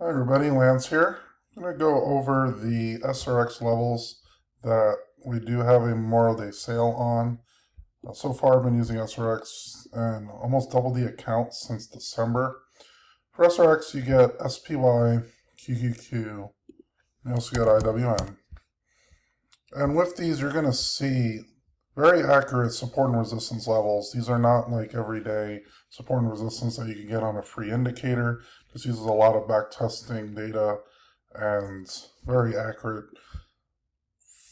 Hi everybody, Lance here. I'm going to go over the SRX levels that we do have a Memorial Day sale on. So far I've been using SRX and almost doubled the account since December. For SRX you get SPY, QQQ, and you also get IWM. And with these you're going to see very accurate support and resistance levels. These are not like everyday support and resistance that you can get on a free indicator. This uses a lot of back testing data and very accurate.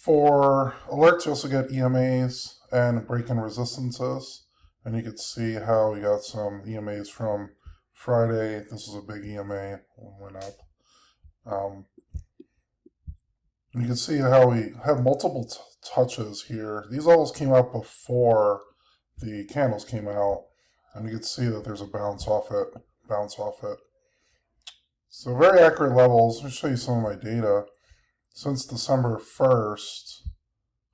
For alerts, you also get EMAs and break-in resistances. And you can see how we got some EMAs from Friday. This is a big EMA, went up. And you can see how we have multiple touches here. These levels came out before the candles came out, and you can see that there's a bounce off it. So very accurate levels. Let me show you some of my data. Since December 1st,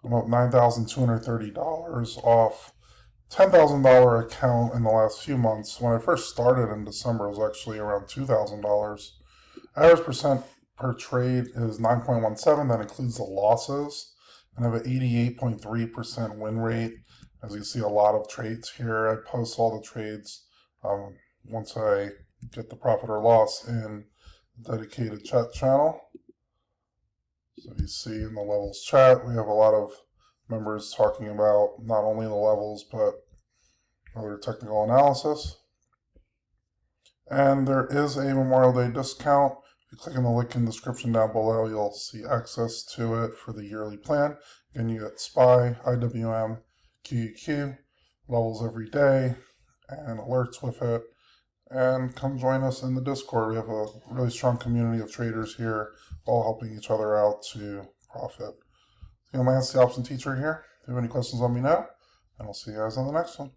I'm up $9,230 off $10,000 account in the last few months. When I first started in December, it was actually around $2,000. Average percent per trade is 9.17. That includes the losses. And I have an 88.3% win rate. As you see, a lot of trades here. I post all the trades once I get the profit or loss in the dedicated chat channel. So you see in the levels chat, we have a lot of members talking about not only the levels, but other technical analysis. And there is a Memorial Day discount. If you click on the link in the description down below, you'll see access to it for the yearly plan. Again, you get SPY, IWM, QQQ, levels every day, and alerts with it. And come join us in the Discord. We have a really strong community of traders here, all helping each other out to profit. I'm Lance, the option teacher here. If you have any questions, let me know, and I'll see you guys on the next one.